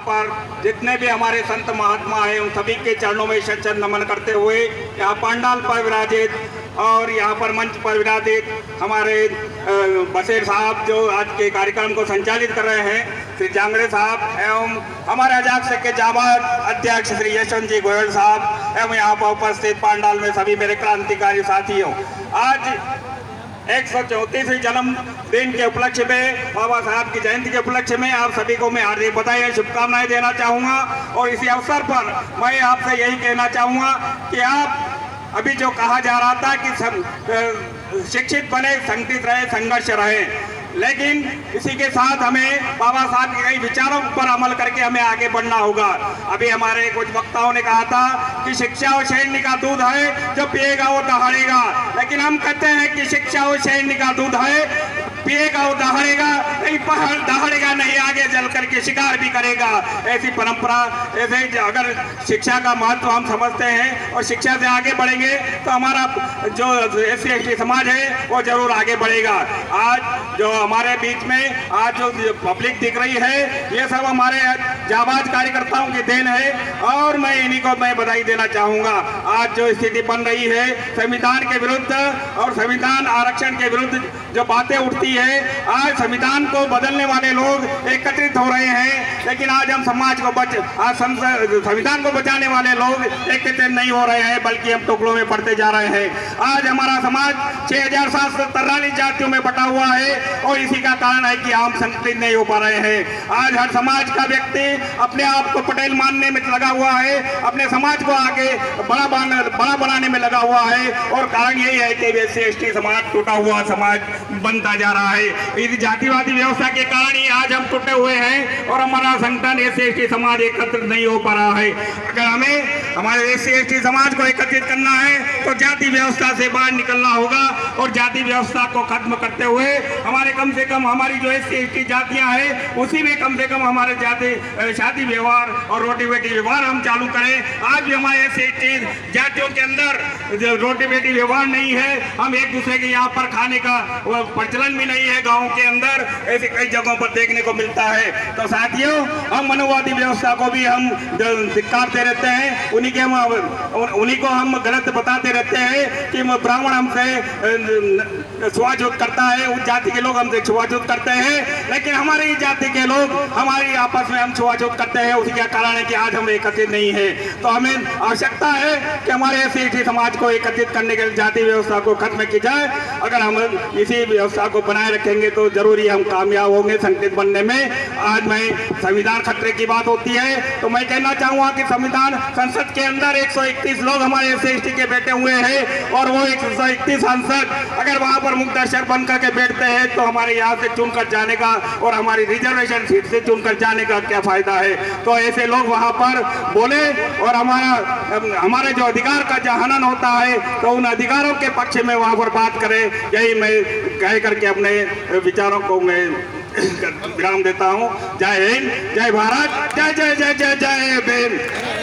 पर जितने भी हमारे संत महात्मा हैं उन सभी के चरणों में शत नमन करते हुए यहाँ पंडाल पर विराजित और यहाँ पर मंच पर विराजित हमारे बसेर साहब जो आज के कार्यक्रम को संचालित कर रहे हैं, श्री जांगड़े साहब एवं हमारे अजाक के जाबाज अध्यक्ष श्री यशवंत जी गोयल साहब एवं यहाँ पर उपस्थित पंडाल में सभी मेरे क्रांतिकारी साथियों, आज 134वीं जन्मदिन के उपलक्ष्य में, बाबा साहब की जयंती के उपलक्ष्य में आप सभी को मैं हार्दिक बधाई शुभकामनाएं देना चाहूँगा। और इसी अवसर पर मैं आपसे यही कहना चाहूँगा कि आप अभी जो कहा जा रहा था कि शिक्षित बने, संगठित रहे, संघर्ष रहे, लेकिन इसी के साथ हमें बाबा साहब के कई विचारों पर अमल करके हमें आगे बढ़ना होगा। अभी हमारे कुछ वक्ताओं ने कहा था कि शिक्षा और सैन्य का दूध है, जो पिएगा वो दहाड़ेगा, लेकिन हम कहते हैं कि शिक्षा और सैन्य का दूध है, पिएगा वो दहाड़ेगा नहीं, दहाड़ेगा नहीं, आगे चल करके शिकार भी करेगा। ऐसी परंपरा, ऐसे अगर शिक्षा का महत्व हम समझते हैं और शिक्षा से आगे बढ़ेंगे तो हमारा जो SC/ST समाज है वो जरूर आगे बढ़ेगा। आज जो हमारे बीच में आज जो पब्लिक दिख रही है ये सब हमारे जाबाज कार्यकर्ताओं की देन है और मैं इन्हीं को मैं बधाई देना चाहूँगा। आज जो स्थिति बन रही है संविधान के विरुद्ध और संविधान आरक्षण के विरुद्ध जो बातें उठती है, आज संविधान को बदलने वाले लोग एकत्रित हो रहे हैं, लेकिन आज हम समाज को संविधान को बचाने वाले लोग एकत्रित नहीं हो रहे हैं, बल्कि हम टुकड़ों में बढ़ते जा रहे हैं। आज हमारा समाज 6743 जातियों में बटा हुआ है और इसी का कारण है कि हम संगठित नहीं हो पा रहे हैं। आज हर समाज का व्यक्ति अपने आप को पटेल मानने में लगा हुआ है, अपने समाज को आगे बड़ा बनाने में लगा हुआ है और कारण यही है कि SC/ST समाज टूटा हुआ समाज बनता जा रहा है। इस जातिवादी व्यवस्था के कारण ही आज हम टूटे हुए हैं और हमारा संगठन SC/ST समाज एकत्रित नहीं हो पा रहा है। अगर हमें हमारे SC/ST समाज को एकत्रित करना है तो जाति व्यवस्था से बाहर निकलना होगा और जाति व्यवस्था को खत्म करते हुए हमारे कम से कम हमारी जो SC/ST जातियां हैं उसी में कम से कम हमारे शादी व्यवहार और रोटी बेटी व्यवहार हम चालू करें। आज भी हमारे SC/ST जातियों के अंदर रोटी बेटी व्यवहार नहीं है, हम एक दूसरे के यहाँ पर खाने का प्रचलन भी नहीं है, गाँव के अंदर ऐसे कई जगहों पर देखने को मिलता है। तो साथियों, हम मनोवादी व्यवस्था को भी हम धिक्कारते रहते हैं, उन्हीं को हम गलत बताते रहते हैं कि ब्राह्मण हमसे छुआछूत करता है, उस जाति के लोग हमसे छुआछूत करते हैं, लेकिन हमारी जाति के लोग हमारी आपस में हम छुआछूत करते हैं। उसी का कारण है कि आज हम एकत्रित नहीं है। तो हमें आवश्यकता है कि हमारे SC/ST समाज को एकत्रित करने के लिए जाति व्यवस्था को खत्म की जाए। अगर हम इसी व्यवस्था को बनाए रखेंगे तो जरूरी हम कामयाब होंगे संगठित बनने में। आज मैं संविधान खतरे की बात होती है तो मैं कहना चाहूँगा कि संविधान संसद के अंदर 131 लोग हमारे SC/ST के बैठे हुए हैं और वो 131 सांसद अगर वहाँ पर मुक्ताक्षर बन करके बैठते हैं तो हमारे यहाँ से चुनकर जाने का और हमारी रिजर्वेशन सीट से चुनकर जाने का क्या फायदा है। तो ऐसे लोग वहाँ पर बोले और हमारे जो अधिकार का जो हनन होता है तो उन अधिकारों के पक्ष में वहाँ पर बात करें, यही मैं कह करके अपने विचारों को मैं विराम देता हूँ। जय हिंद, जय भारत, जय जय जय जय जय भीम।